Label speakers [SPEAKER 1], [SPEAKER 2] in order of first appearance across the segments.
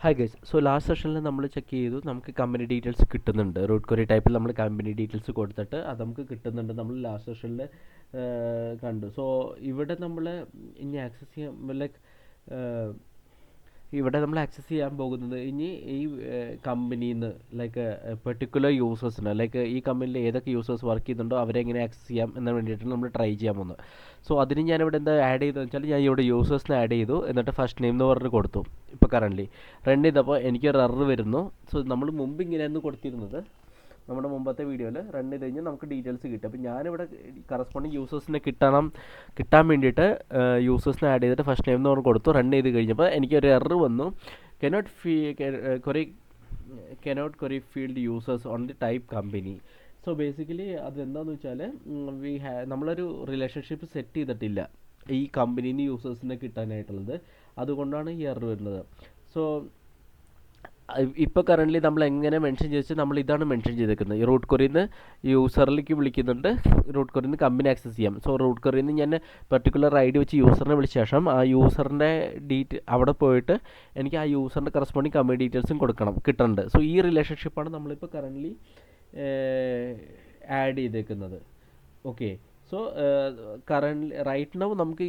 [SPEAKER 1] Hi guys, so last സെഷനിൽ നമ്മൾ check ചെയ്തു, നമുക്ക് കമ്പനി ഡീറ്റെയിൽസ് കിട്ടുന്നുണ്ട്. റൂട്ട് ക്വറി ടൈപ്പിൽ നമ്മൾ കമ്പനി ഡീറ്റെയിൽസ് കൊടുത്തിട്ട് അത് നമുക്ക് കിട്ടുന്നുണ്ട്. നമ്മൾ ലാസ്റ്റ് സെഷനിൽ കണ്ടു. സോ ഇവിടെ നമ്മൾ ഇനി ആക്സസ് ചെയ്യാൻ ലൈക്ക് ഇവിടെ നമ്മൾ ആക്സസ് ചെയ്യാൻ പോകുന്നത് ഇനി ഈ കമ്പനിയിൽ നിന്ന് ലൈക്ക് പെർട്ടിക്കുലർ യൂസേഴ്സിന് ലൈക്ക് ഈ കമ്പനിയിൽ ഏതൊക്കെ യൂസേഴ്സ് വർക്ക് ചെയ്യുന്നുണ്ടോ അവരെ എങ്ങനെ ആക്സസ് ചെയ്യാം എന്ന് വേണ്ടിയിട്ടാണ് നമ്മൾ ട്രൈ ചെയ്യാൻ പോകുന്നത്. സോ അതിന് ഞാനിവിടെ എന്താ ആഡ് ചെയ്തതെന്ന് വെച്ചാൽ ഞാൻ ഇവിടെ യൂസേഴ്സിനെ ആഡ് ചെയ്തു, എന്നിട്ട് ഫസ്റ്റ് നെയിം എന്ന് പറഞ്ഞ് കൊടുത്തു. ഇപ്പോൾ കറൻ്റ് റൺ ചെയ്തപ്പോൾ എനിക്കൊരു എറർ വരുന്നു. സോ നമ്മൾ മുമ്പ് ഇങ്ങനെയായിരുന്നു കൊടുത്തിരുന്നത്. നമ്മുടെ മുമ്പത്തെ വീഡിയോയിൽ റൺ ചെയ്ത് കഴിഞ്ഞാൽ നമുക്ക് ഡീറ്റെയിൽസ് കിട്ടും. അപ്പോൾ ഞാനിവിടെ കറസ്പോണ്ടിങ് യൂസേഴ്സിനെ കിട്ടാൻ വേണ്ടിയിട്ട് യൂസേഴ്സിനെ ആഡ് ചെയ്തിട്ട് ഫസ്റ്റ് നെയിം എന്ന് പറഞ്ഞ് കൊടുത്തു. റൺ ചെയ്ത് കഴിഞ്ഞപ്പോൾ എനിക്കൊരു എറർ വന്നു. Cannot query field users on the type company. So basically അതെന്താണെന്ന് വെച്ചാൽ നമ്മളൊരു റിലേഷൻഷിപ്പ് സെറ്റ് ചെയ്തിട്ടില്ല ഈ കമ്പനിയിൽ നിന്ന് യൂസേഴ്സിനെ കിട്ടാനായിട്ടുള്ളത്. അതുകൊണ്ടാണ് ഈ എറർ വരുന്നത്. സോ ഇപ്പോൾ കറൻ്റ് നമ്മൾ എങ്ങനെ മെൻഷൻ ചെയ്താൽ നമ്മൾ ഇതാണ് മെൻഷൻ ചെയ്തേക്കുന്നത്. ഈ റൂട്ട് ക്വറിയിൽ നിന്ന് യൂസറിലേക്ക് വിളിക്കുന്നുണ്ട്, റൂട്ട് ക്വറിയിൽ നിന്ന് കമ്പനി ആക്സസ് ചെയ്യാം. സോ റൂട്ട് ക്വറിയിൽ നിന്ന് ഞാൻ പെർട്ടിക്കുലർ ഐ ഡി വെച്ച് യൂസറിനെ വിളിച്ച ശേഷം ആ യൂസറിൻ്റെ അവിടെ പോയിട്ട് എനിക്ക് ആ യൂസറിൻ്റെ കറസ്പോണ്ടിങ് കമ്പനി ഡീറ്റെയിൽസും കിട്ടുന്നുണ്ട്. സോ ഈ റിലേഷൻഷിപ്പാണ് നമ്മളിപ്പോൾ കറൻ്റ് ആഡ് ചെയ്തേക്കുന്നത്. ഓക്കെ, സോ റൈറ്റ് നൗ നമുക്ക്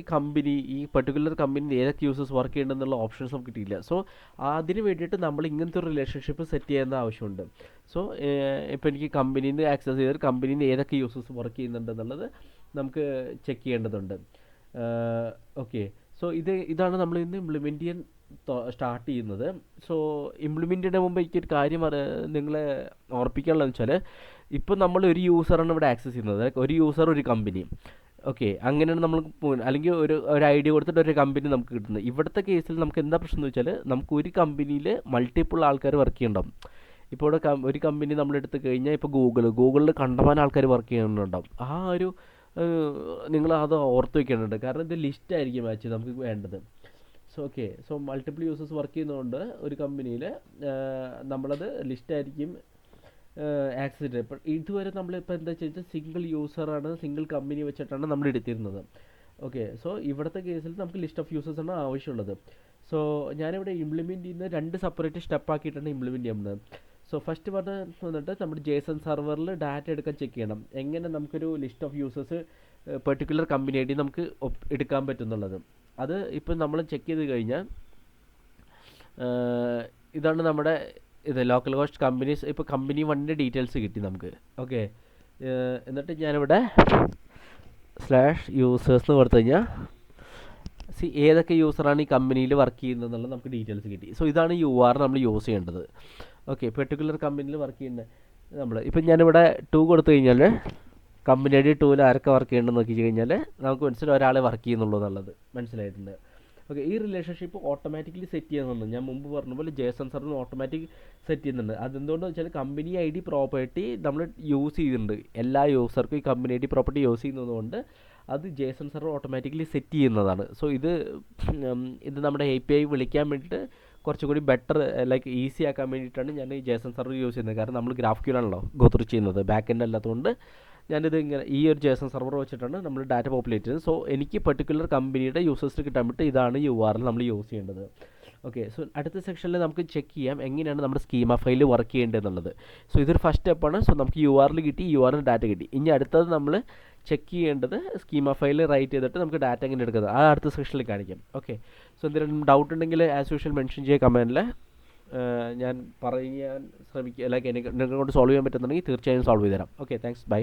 [SPEAKER 1] ഈ പെർട്ടിക്കുലർ കമ്പനിയിൽ ഏതൊക്കെ യൂസേഴ്സ് വർക്ക് ചെയ്യണമെന്നുള്ള ഓപ്ഷൻസ് നമുക്ക് കിട്ടിയില്ല. സോ അതിന് വേണ്ടിയിട്ട് നമ്മൾ ഇങ്ങനത്തെ ഒരു റിലേഷൻഷിപ്പ് സെറ്റ് ചെയ്യേണ്ട ആവശ്യമുണ്ട്. സോ ഇപ്പോൾ എനിക്ക് കമ്പനിയിൽ നിന്ന് ആക്സസ് ചെയ്തിട്ട് കമ്പനിയിൽ നിന്ന് ഏതൊക്കെ യൂസേഴ്സ് വർക്ക് ചെയ്യുന്നുണ്ട് എന്നുള്ളത് നമുക്ക് ചെക്ക് ചെയ്യേണ്ടതുണ്ട്. ഓക്കെ, സോ ഇതാണ് നമ്മൾ ഇന്ന് ഇംപ്ലിമെൻറ്റ് ചെയ്യാൻ സ്റ്റാർട്ട് ചെയ്യുന്നത്. സോ ഇംപ്ലിമെൻറ്റ് ചെയ്യുന്നതിന് മുമ്പ് എനിക്കൊരു കാര്യം നിങ്ങളെ ഓർപ്പിക്കാനുള്ളതെന്ന് വെച്ചാൽ, ഇപ്പോൾ നമ്മൾ ഒരു യൂസറാണ് ഇവിടെ ആക്സസ് ചെയ്യുന്നത്, ഒരു യൂസർ ഒരു കമ്പനി. ഓക്കെ, അങ്ങനെയാണ് നമ്മൾ അല്ലെങ്കിൽ ഒരു ഐഡിയ കൊടുത്തിട്ട് ഒരു കമ്പനി നമുക്ക് കിട്ടുന്നത്. ഇവിടുത്തെ കേസിൽ നമുക്ക് എന്താ പ്രശ്നം എന്ന് വെച്ചാൽ, നമുക്ക് ഒരു കമ്പനിയിൽ മൾട്ടിപ്പിൾ ആൾക്കാർ വർക്ക് ചെയ്യുന്നുണ്ടാവും. ഇപ്പോൾ ഇവിടെ ഒരു കമ്പനി നമ്മളെടുത്ത് കഴിഞ്ഞാൽ ഇപ്പോൾ ഗൂഗിളിൽ കണ്ടമാനം ആൾക്കാർ വർക്ക് ചെയ്യുന്നുണ്ടാവും. ആ ഒരു നിങ്ങൾ അത് ഓർത്ത് വയ്ക്കേണ്ടതുണ്ട്. കാരണം ഇത് ലിസ്റ്റ് ആയിരിക്കും മാച്ച് നമുക്ക് വേണ്ടത്. So okay, so multiple users work ചെയ്യുന്നതുകൊണ്ട് ഒരു കമ്പനിയിൽ നമ്മളത് ലിസ്റ്റായിരിക്കും ആക്സസ് ചെയ്തത്. ഇപ്പോൾ ഇതുവരെ നമ്മളിപ്പോൾ എന്താ വെച്ചാൽ സിംഗിൾ കമ്പനി വെച്ചിട്ടാണ് നമ്മൾ എടുത്തിരുന്നത്. ഓക്കെ, സോ ഇവിടുത്തെ കേസിൽ നമുക്ക് ലിസ്റ്റ് ഓഫ് യൂസേഴ്സാണ് ആവശ്യമുള്ളത്. സോ ഞാനിവിടെ ഇംപ്ലിമെൻറ്റ് ചെയ്യുന്ന 2 സെപ്പറേറ്റ് സ്റ്റെപ്പ് ആക്കിയിട്ടാണ് ഇംപ്ലിമെൻറ്റ് ചെയ്യുന്നത്. സോ ഫസ്റ്റ് വന്നിട്ട് നമ്മുടെ ജേസൺ സെർവറിൽ ഡാറ്റ എടുക്കാൻ ചെക്ക് ചെയ്യണം, എങ്ങനെ നമുക്കൊരു list of users particular company ആയിട്ട് നമുക്ക് എടുക്കാൻ പറ്റുന്നുള്ളത്. അത് ഇപ്പം നമ്മൾ ചെക്ക് ചെയ്ത് കഴിഞ്ഞാൽ ഇതാണ് നമ്മുടെ ലോക്കൽ ഹോസ്റ്റ് കമ്പനീസ്. ഇപ്പോൾ കമ്പനി 1ൻ്റെ ഡീറ്റെയിൽസ് കിട്ടി നമുക്ക്. ഓക്കെ, എന്നിട്ട് ഞാനിവിടെ /users എന്ന് കൊടുത്തു കഴിഞ്ഞാൽ ഏതൊക്കെ യൂസറാണ് ഈ കമ്പനിയിൽ വർക്ക് ചെയ്യുന്നത് എന്നുള്ളത് നമുക്ക് ഡീറ്റെയിൽസ് കിട്ടി. സോ ഇതാണ് URL നമ്മൾ യൂസ് ചെയ്യേണ്ടത്. ഓക്കെ, പെർട്ടിക്കുലർ കമ്പനിയിൽ വർക്ക് ചെയ്യുന്ന ഇപ്പം ഞാനിവിടെ 2 കൊടുത്തു കഴിഞ്ഞാൽ കമ്പനി ID 2ൽ ആരൊക്കെ വർക്ക് ചെയ്യണമെന്ന് നോക്കി കഴിഞ്ഞാൽ നമുക്ക് മനസ്സിലായി ഒരാളെ വർക്ക് ചെയ്യുന്നുള്ളൂ എന്നുള്ളത് മനസ്സിലായിട്ടുണ്ട്. ഓക്കെ, ഈ റിലേഷൻഷിപ്പ് ഓട്ടോമാറ്റിക്കലി സെറ്റ് ചെയ്യുന്നുണ്ട്. ഞാൻ മുമ്പ് പറഞ്ഞ പോലെ ജേസൺ സെർവർ ഓട്ടോമാറ്റിക് സെറ്റ് ചെയ്യുന്നുണ്ട്. അതെന്തുകൊണ്ടെന്ന് വെച്ചാൽ കമ്പനി ID പ്രോപ്പർട്ടി നമ്മൾ യൂസ് ചെയ്യുന്നുണ്ട്. എല്ലാ യൂസർക്കും ഈ കമ്പനി ID പ്രോപ്പർട്ടി യൂസ് ചെയ്യുന്നതുകൊണ്ട് അത് ജേസൺ സെർവർ ഓട്ടോമാറ്റിക്കലി സെറ്റ് ചെയ്യുന്നതാണ്. സോ ഇത് നമ്മുടെ API വിളിക്കാൻ വേണ്ടിയിട്ട് കുറച്ചുകൂടി ബെറ്റർ ലൈക്ക് ഈസി ആക്കാൻ വേണ്ടിയിട്ടാണ് ഞാൻ ഈ ജേസൺ സെർവർ യൂസ് ചെയ്യുന്നത്. കാരണം നമ്മൾ GraphQL ആണല്ലോ ഗോത്രൂ ചെയ്യുന്നത്, ബാക്ക് എൻഡ് അല്ലാത്തതുകൊണ്ട് ഞാനിത് ഇങ്ങനെ ഈ ഒരു ജേസൺ സെർവർ വെച്ചിട്ടാണ് നമ്മൾ ഡാറ്റ പോപ്പുലേറ്റ് ചെയ്യുന്നത്. സോ എനിക്ക് പെർട്ടിക്കുലർ കമ്പനിയുടെ യൂസേഴ്സിന് കിട്ടാൻ വേണ്ടി ഇതാണ് URL നമ്മൾ യൂസ് ചെയ്യേണ്ടത്. ഓക്കെ, സോ അടുത്ത സെക്ഷനിൽ നമുക്ക് ചെക്ക് ചെയ്യാം എങ്ങനെയാണ് നമ്മുടെ സ്കീമ ഫയൽ വർക്ക് ചെയ്യേണ്ടതെന്നുള്ളത്. സോ ഇതൊരു ഫസ്റ്റ് സ്റ്റെപ്പാണ്. സോ നമുക്ക് URL കിട്ടി, URL ഡാറ്റ കിട്ടി. ഇനി അടുത്തത് നമ്മൾ ചെക്ക് ചെയ്യേണ്ടത് സ്കീമ ഫയൽ റൈറ്റ് ചെയ്തിട്ട് നമുക്ക് ഡാറ്റ എങ്ങനെ എടുക്കുന്നത്, ആ അടുത്ത സെക്ഷനിൽ കാണിക്കാം. ഓക്കെ, സോ എന്തെങ്കിലും ഡൗട്ട് ഉണ്ടെങ്കിൽ ആസ് യൂഷ്വൽ മെൻഷൻ ചെയ്യുക കമൻറ്റിൽ. ഞാൻ പറയാൻ ശ്രമിക്കുക, ലൈക്ക് നിങ്ങളെ കൊണ്ട് സോൾവ് ചെയ്യാൻ പറ്റുന്നുണ്ടെങ്കിൽ തീർച്ചയായും സോൾവ് ചെയ്ത് തരാം. Okay, thanks, by.